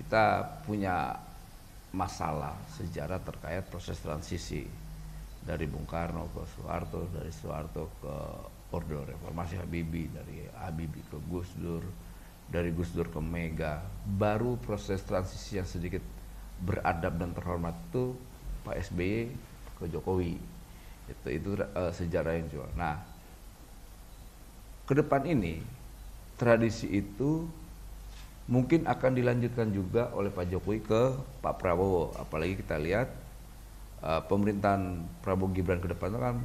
kita punya masalah sejarah terkait proses transisi dari Bung Karno ke Soeharto, dari Soeharto ke Orde Reformasi Habibie, dari Habibie ke Gus Dur, dari Gus Dur ke Mega. Baru proses transisi yang sedikit beradab dan terhormat itu Pak SBY ke Jokowi. Itu sejarah yang jual. Nah, ke depan ini tradisi itu mungkin akan dilanjutkan juga oleh Pak Jokowi ke Pak Prabowo. Apalagi kita lihat pemerintahan Prabowo Gibran ke depan itu kan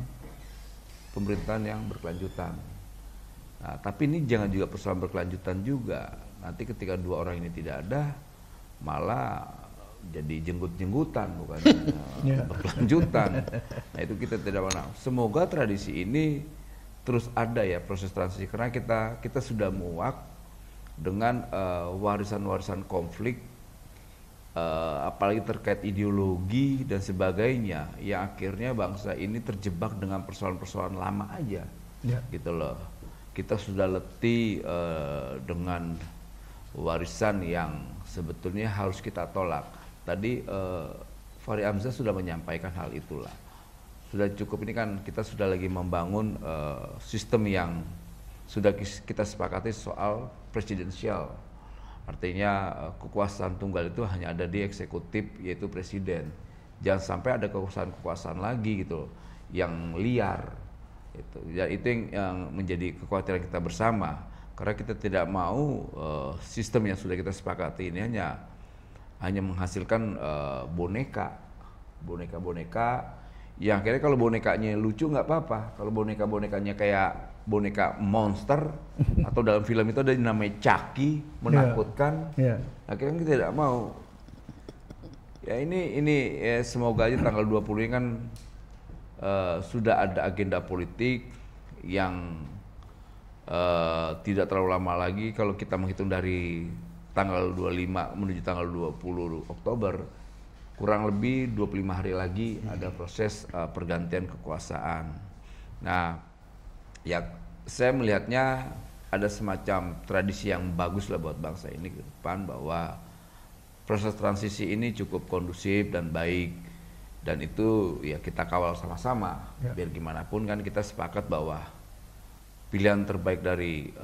pemerintahan yang berkelanjutan. Nah, tapi ini jangan juga persoalan berkelanjutan juga. Nanti ketika dua orang ini tidak ada, malah jadi jenggut-jenggutan, bukan berkelanjutan. Nah, itu kita tidak pernah. Semoga tradisi ini terus ada ya, proses transisi, karena kita sudah muak dengan warisan-warisan konflik, apalagi terkait ideologi dan sebagainya, yang akhirnya bangsa ini terjebak dengan persoalan-persoalan lama aja, gitu loh. Kita sudah letih dengan warisan yang sebetulnya harus kita tolak. Tadi Fahri Hamzah sudah menyampaikan hal itulah. Sudah cukup, ini kan kita sudah lagi membangun sistem yang sudah kita sepakati soal presidensial. Artinya kekuasaan tunggal itu hanya ada di eksekutif, yaitu presiden. Jangan sampai ada kekuasaan lagi gitu yang liar. Itu yang menjadi kekhawatiran kita bersama. Karena kita tidak mau sistem yang sudah kita sepakati ini hanya menghasilkan boneka yang akhirnya kalau bonekanya lucu nggak apa-apa. Kalau bonekanya kayak boneka monster atau dalam film itu ada yang namanya Chucky, menakutkan. Akhirnya kita tidak mau. Ya ini semoga aja tanggal 20 ini kan sudah ada agenda politik yang tidak terlalu lama lagi. Kalau kita menghitung dari tanggal 25 menuju tanggal 20 Oktober, kurang lebih 25 hari lagi ada proses pergantian kekuasaan. Nah, ya saya melihatnya ada semacam tradisi yang bagus lah buat bangsa ini ke depan, bahwa proses transisi ini cukup kondusif dan baik, dan itu ya kita kawal sama-sama. Biar gimana pun kan kita sepakat bahwa pilihan terbaik dari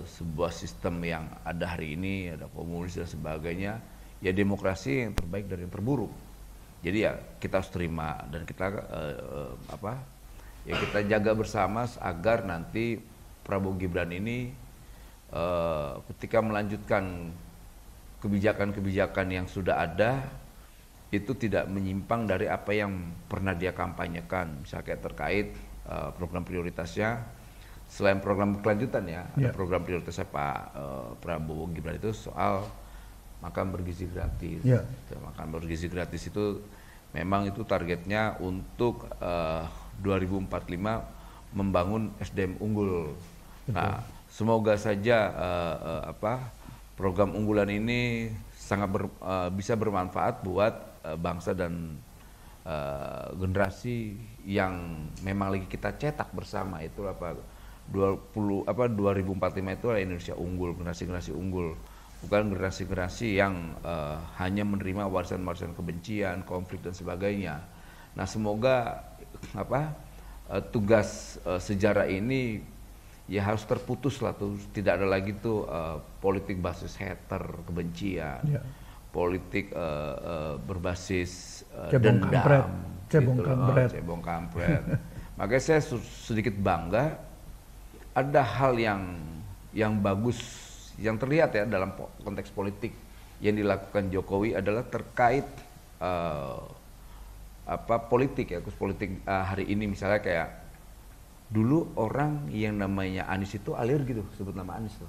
sebuah sistem yang ada hari ini, ada komunis dan sebagainya, ya demokrasi yang terbaik dari yang terburuk. Jadi ya kita harus terima, dan kita ya kita jaga bersama agar nanti Prabowo Gibran ini ketika melanjutkan kebijakan-kebijakan yang sudah ada itu tidak menyimpang dari apa yang pernah dia kampanyekan. Misalnya kayak terkait program prioritasnya, selain program kelanjutan ya, ada program prioritasnya Pak Prabowo Gibran itu soal makan bergizi gratis. Makan bergizi gratis itu memang itu targetnya untuk 2045 membangun SDM unggul. Nah, semoga saja program unggulan ini sangat bisa bermanfaat buat bangsa dan generasi yang memang lagi kita cetak bersama. Itu 2045 itu adalah Indonesia unggul, generasi-generasi unggul. Bukan generasi-generasi yang hanya menerima warisan-warisan kebencian, konflik dan sebagainya. Nah, semoga tugas sejarah ini ya harus terputus lah tuh, tidak ada lagi tuh politik basis hater, kebencian, politik berbasis dendam, cebong kampret. Makanya saya sedikit bangga ada hal yang bagus yang terlihat ya dalam konteks politik yang dilakukan Jokowi adalah terkait politik ya, khusus politik hari ini. Misalnya kayak dulu orang yang namanya Anies itu alergi tuh sebut nama Anies tuh.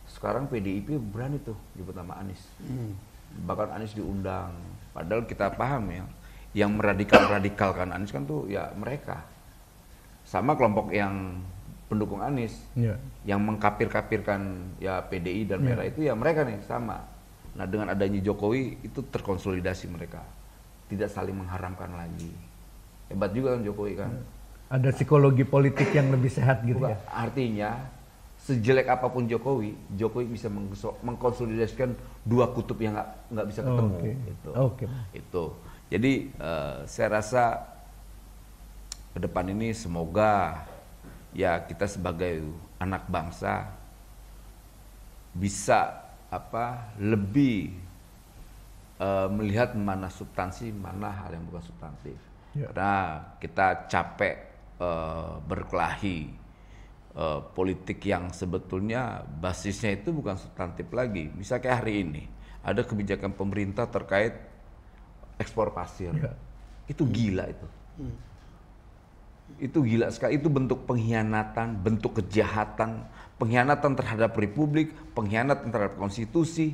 Sekarang PDIP berani tuh nyebut nama Anies. Bahkan Anies diundang. Padahal kita paham ya, yang meradikal-radikalkan Anies kan tuh ya mereka. Sama kelompok yang pendukung Anies, yang mengkapir-kapirkan ya PDI dan merah itu ya mereka nih sama. Nah, dengan adanya Jokowi itu terkonsolidasi mereka, tidak saling mengharamkan lagi. Hebat juga kan Jokowi kan. Ada psikologi politik yang lebih sehat gitu. Ya. Artinya sejelek apapun Jokowi bisa mengkonsolidasikan dua kutub yang nggak bisa ketemu. Gitu. Itu. Jadi saya rasa ke depan ini semoga ya kita sebagai anak bangsa bisa lebih melihat mana substansi, mana hal yang bukan substantif. Karena kita capek berkelahi politik yang sebetulnya basisnya itu bukan substantif lagi. Misalnya kayak hari ini ada kebijakan pemerintah terkait ekspor pasir. Itu gila itu. Itu gila sekali, itu bentuk pengkhianatan, bentuk kejahatan, pengkhianatan terhadap republik, pengkhianatan terhadap konstitusi.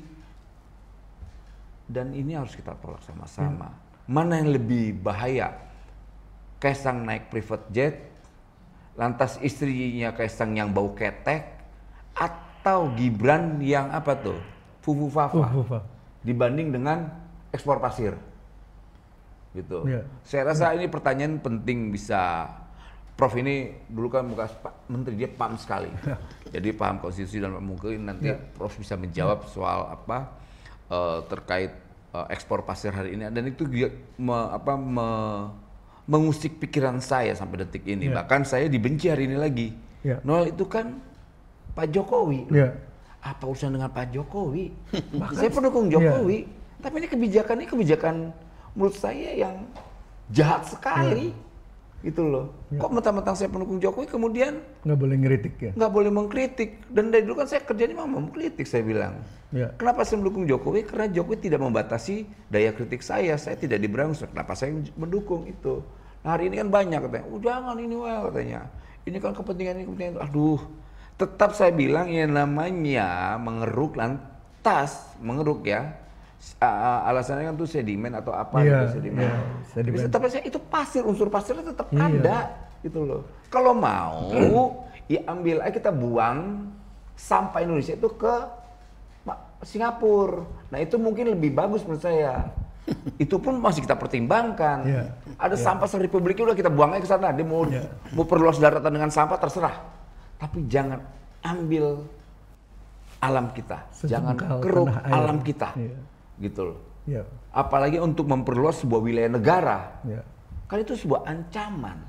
Dan ini harus kita tolak sama-sama. Mana yang lebih bahaya? Kaisang naik private jet, lantas istrinya Kaisang yang bau ketek, atau Gibran yang fufu fafa, dibanding dengan ekspor pasir. Gitu. Saya rasa ini pertanyaan penting bisa. Prof ini dulu kan bekas Pak Menteri, dia paham sekali. Jadi paham konstitusi dan mungkin nanti Prof bisa menjawab soal terkait ekspor pasir hari ini. Dan itu mengusik pikiran saya sampai detik ini. Bahkan saya dibenci hari ini lagi. Noel itu kan Pak Jokowi. Apa urusan dengan Pak Jokowi? Saya pendukung Jokowi. Tapi ini kebijakan menurut saya yang jahat sekali. Gitu loh. Kok mentang-mentang saya pendukung Jokowi kemudian nggak boleh ngeritik ya? Nggak boleh mengkritik. Dan dari dulu kan saya kerjanya memang mengkritik, saya bilang. Kenapa saya mendukung Jokowi? Karena Jokowi tidak membatasi daya kritik saya tidak diberangus. Kenapa saya mendukung itu? Nah hari ini kan banyak katanya, jangan ini katanya. Ini kan kepentingan. Aduh, tetap saya bilang ya namanya mengeruk mengeruk ya. Alasannya kan tuh sedimen atau apa sedimen. Tapi saya itu pasir, unsur pasirnya tetap ada gitu loh. Kalau mau ya ambil aja, kita buang sampah Indonesia itu ke Singapura. Nah itu mungkin lebih bagus menurut saya. Itu pun masih kita pertimbangkan. Ada sampah se-republik udah kita buang aja ke sana. Dia mau perluas daratan dengan sampah terserah. Tapi jangan ambil alam kita, jangan keruk alam kita. Gitu loh. Apalagi untuk memperluas sebuah wilayah negara. Kan itu sebuah ancaman.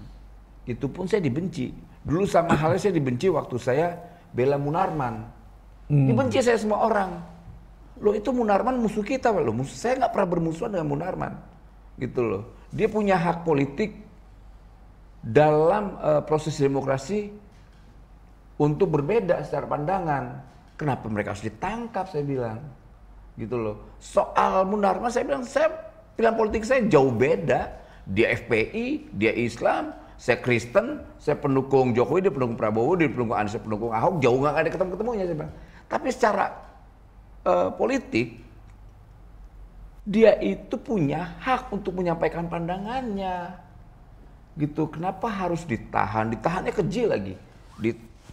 Itu pun saya dibenci. Dulu sama halnya saya dibenci waktu saya bela Munarman. Dibenci saya semua orang. Loh itu Munarman musuh kita loh. Saya nggak pernah bermusuhan dengan Munarman. Gitu loh. Dia punya hak politik dalam proses demokrasi untuk berbeda secara pandangan. Kenapa mereka harus ditangkap, saya bilang. Gitu loh. Soal Munarman saya bilang, pilihan politik saya jauh beda. Dia FPI, dia Islam, saya Kristen, saya pendukung Jokowi, dia pendukung Prabowo, dia pendukung Anies, saya pendukung Ahok, jauh nggak ada ketemu-ketemunya saya bilang. Tapi secara politik, dia itu punya hak untuk menyampaikan pandangannya. Gitu. Kenapa harus ditahan? Ditahannya keji lagi.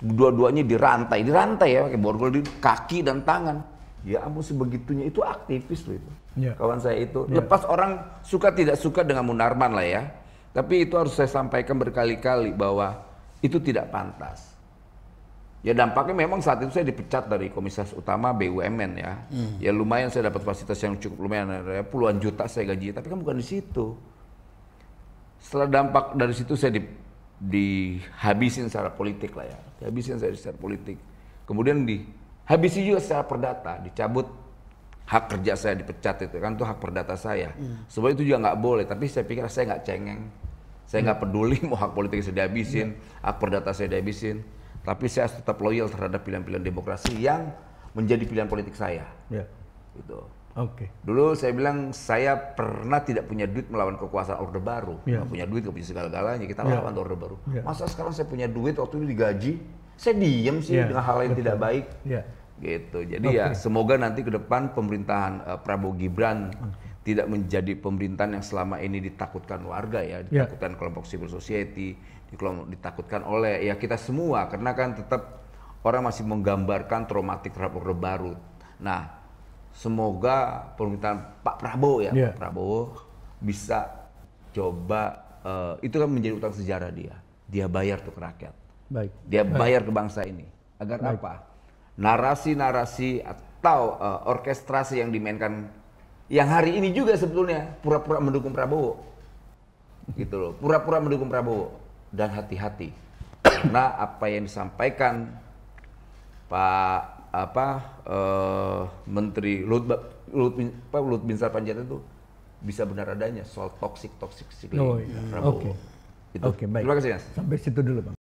Dua-duanya dirantai ya, pakai borgol di kaki dan tangan. Ya ampun sebegitunya, itu aktivis loh itu. Kawan saya itu. Lepas orang suka tidak suka dengan Munarman lah ya. Tapi itu harus saya sampaikan berkali-kali bahwa itu tidak pantas. Ya dampaknya memang saat itu saya dipecat dari Komisaris Utama BUMN ya. Ya lumayan saya dapat fasilitas yang cukup lumayan, ya, puluhan juta saya gaji. Tapi kan bukan di situ. Setelah dampak dari situ saya dihabisin secara politik lah ya. Dihabisin saya secara politik. Kemudian habisi juga secara perdata, dicabut hak kerja saya, dipecat itu kan, itu hak perdata saya. Sebab itu juga nggak boleh, tapi saya pikir saya nggak cengeng, saya nggak peduli mau hak politik saya dihabisin, hak perdata saya dihabisin, tapi saya tetap loyal terhadap pilihan-pilihan demokrasi yang menjadi pilihan politik saya. Gitu. Dulu saya bilang saya pernah tidak punya duit melawan kekuasaan Orde Baru, nggak punya duit, nggak punya segala-galanya, kita lawan Orde Baru. Masa sekarang saya punya duit waktu itu digaji? Saya diem sih dengan hal yang tidak baik. Gitu. Jadi ya semoga nanti ke depan pemerintahan Prabowo Gibran tidak menjadi pemerintahan yang selama ini ditakutkan warga ya, ditakutkan kelompok civil society, ditakutkan oleh ya kita semua, karena kan tetap orang masih menggambarkan traumatik terhadap Orde Baru. Nah, semoga pemerintahan Pak Prabowo ya, Pak Prabowo bisa coba itu kan menjadi utang sejarah dia bayar tuh ke rakyat. Dia bayar ke bangsa ini. Agar Baik. apa? Narasi-narasi atau orkestrasi yang dimainkan yang hari ini juga sebetulnya pura-pura mendukung Prabowo. Gitu loh, pura-pura mendukung Prabowo. Dan hati-hati. Karena apa yang disampaikan Pak Menteri Luhut Binsar Panjaitan itu bisa benar adanya soal toksik Oh, iya. Prabowo. Oke. Gitu. Oke, baik. Terima kasih, Mas. Sampai situ dulu, Bang.